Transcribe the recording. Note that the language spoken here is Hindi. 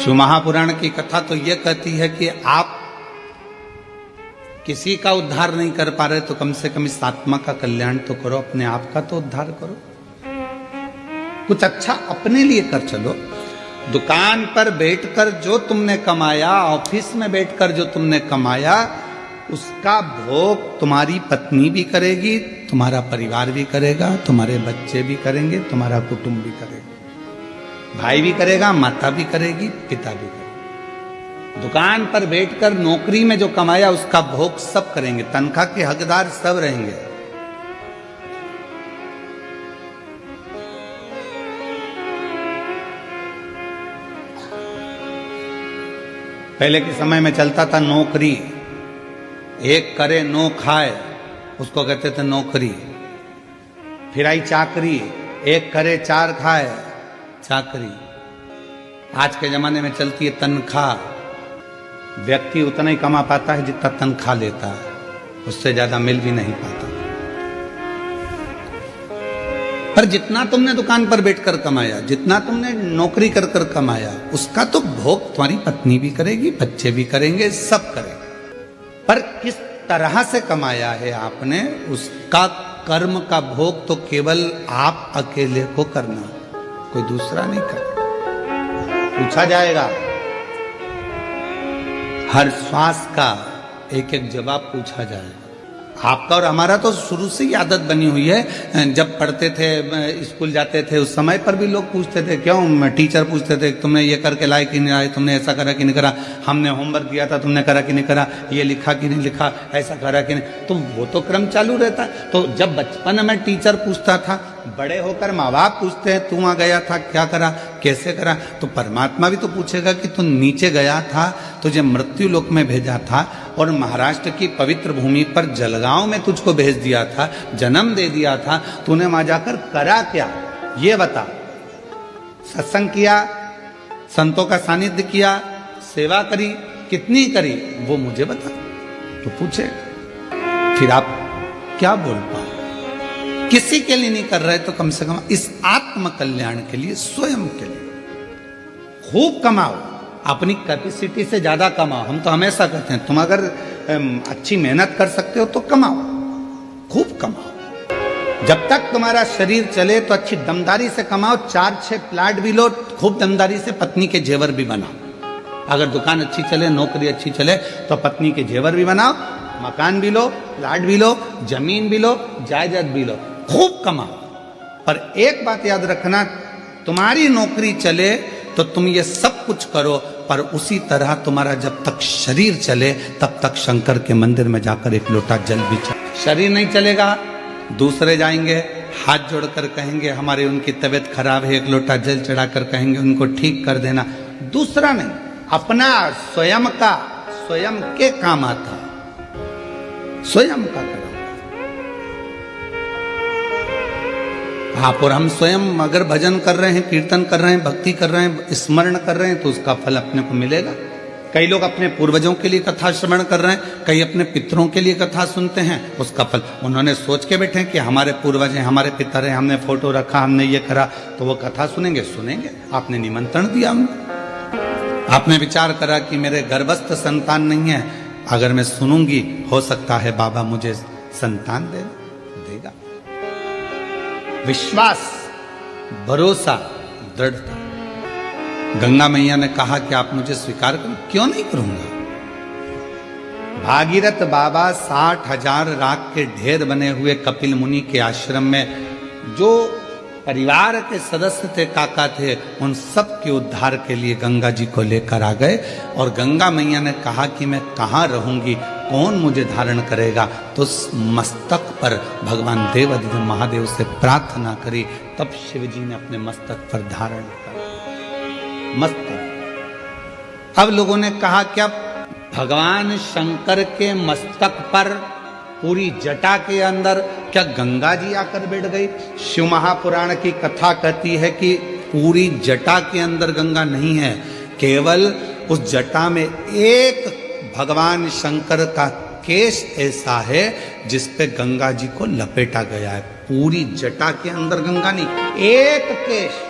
शिव महापुराण की कथा तो यह कहती है कि आप किसी का उद्धार नहीं कर पा रहे तो कम से कम इस आत्मा का कल्याण तो करो, अपने आप का तो उद्धार करो, कुछ अच्छा अपने लिए कर चलो। दुकान पर बैठकर जो तुमने कमाया, ऑफिस में बैठकर जो तुमने कमाया, उसका भोग तुम्हारी पत्नी भी करेगी, तुम्हारा परिवार भी करेगा, तुम्हारे बच्चे भी करेंगे, तुम्हारा कुटुंब भी करेगा, भाई भी करेगा, माता भी करेगी, पिता भी करेगा। दुकान पर बैठकर नौकरी में जो कमाया उसका भोग सब करेंगे, तनख्वाह के हकदार सब रहेंगे। पहले के समय में चलता था नौकरी, एक करे नो खाए उसको कहते थे नौकरी। फिर आई चाकरी, एक करे चार खाए चाकरी। आज के जमाने में चलती है तनख्वाह। व्यक्ति उतना ही कमा पाता है जितना तनख्वाह लेता है, उससे ज्यादा मिल भी नहीं पाता। पर जितना तुमने दुकान पर बैठकर कमाया, जितना तुमने नौकरी कर कर कमाया, उसका तो भोग तुम्हारी पत्नी भी करेगी, बच्चे भी करेंगे, सब करेंगे। पर किस तरह से कमाया है आपने, उसका कर्म का भोग तो केवल आप अकेले को करना, कोई दूसरा नहीं करना। पूछा जाएगा, हर श्वास का एक एक जवाब पूछा जाएगा। आपका और हमारा तो शुरू से ही आदत बनी हुई है। जब पढ़ते थे, स्कूल जाते थे, उस समय पर भी लोग पूछते थे, क्यों टीचर पूछते थे तुमने ये करके लाए कि नहीं लाए, तुमने ऐसा करा कि नहीं करा, हमने होमवर्क दिया था तुमने करा कि नहीं करा, ये लिखा कि नहीं लिखा, ऐसा करा कि नहीं। तो वो तो क्रम चालू रहता। तो जब बचपन में टीचर पूछता था, बड़े होकर माँ बाप पूछते हैं तू वहां गया था, क्या करा, कैसे करा, तो परमात्मा भी तो पूछेगा कि तू नीचे गया था, तुझे मृत्यु लोक में भेजा था और महाराष्ट्र की पवित्र भूमि पर जलगांव में तुझको भेज दिया था, जन्म दे दिया था, तूने वहां जाकर करा क्या, ये बता। सत्संग किया, संतों का सानिध्य किया, सेवा करी, कितनी करी, वो मुझे बता। तो पूछे, फिर आप क्या बोल पाओ। किसी के लिए नहीं कर रहे तो कम से कम इस आत्म कल्याण के लिए, स्वयं के लिए खूब कमाओ, अपनी कैपेसिटी से ज्यादा कमाओ। हम तो हमेशा कहते हैं तुम अगर अच्छी मेहनत कर सकते हो तो कमाओ, खूब कमाओ। जब तक तुम्हारा शरीर चले तो अच्छी दमदारी से कमाओ, 4-6 प्लाट भी लो, खूब दमदारी से पत्नी के जेवर भी बनाओ। अगर दुकान अच्छी चले, नौकरी अच्छी चले तो पत्नी के जेवर भी बनाओ, मकान भी लो, प्लाट भी लो, जमीन भी लो, जायदाद भी लो, खूब कमाओ। पर एक बात याद रखना, तुम्हारी नौकरी चले तो तुम ये सब कुछ करो, पर उसी तरह तुम्हारा जब तक शरीर चले तब तक शंकर के मंदिर में जाकर एक लोटा जल भी चढ़ाओ। शरीर नहीं चलेगा, दूसरे जाएंगे, हाथ जोड़कर कहेंगे हमारी उनकी तबीयत खराब है, एक लोटा जल चढ़ाकर कहेंगे उनको ठीक कर देना। दूसरा नहीं, अपना स्वयं का, स्वयं के काम आता, स्वयं का करो आप। और हम स्वयं अगर भजन कर रहे हैं, कीर्तन कर रहे हैं, भक्ति कर रहे हैं, स्मरण कर रहे हैं, तो उसका फल अपने को मिलेगा। कई लोग अपने पूर्वजों के लिए कथा श्रवण कर रहे हैं, कई अपने पितरों के लिए कथा सुनते हैं, उसका फल उन्होंने सोच के बैठे कि हमारे पूर्वज हैं, हमारे पितर हैं, हमने फोटो रखा, हमने ये करा, तो वो कथा सुनेंगे। सुनेंगे, आपने निमंत्रण दिया उनको, आपने विचार करा कि मेरे गर्भस्थ संतान नहीं है, अगर मैं सुनूंगी हो सकता है बाबा मुझे संतान देगा। विश्वास, भरोसा, दृढ़ता। गंगा मैया ने कहा कि आप मुझे स्वीकार करो, क्यों नहीं करूंगा। भागीरथ बाबा 60,000 राख के ढेर बने हुए कपिल मुनि के आश्रम में जो परिवार के सदस्य थे, काका थे, उन सब के उद्धार के लिए गंगा जी को लेकर आ गए। और गंगा मैया ने कहा कि मैं कहाँ रहूंगी, कौन मुझे धारण करेगा, तो मस्तक पर भगवान देवाधिदेव महादेव से प्रार्थना करी, तब शिव जी ने अपने मस्तक पर धारण किया। मस्तक। अब लोगों ने कहा क्या भगवान शंकर के मस्तक पर पूरी जटा के अंदर क्या गंगा जी आकर बैठ गई। शिव महापुराण की कथा कहती है कि पूरी जटा के अंदर गंगा नहीं है, केवल उस जटा में एक भगवान शंकर का केश ऐसा है जिस पे गंगा जी को लपेटा गया है। पूरी जटा के अंदर गंगा नहीं, एक केश।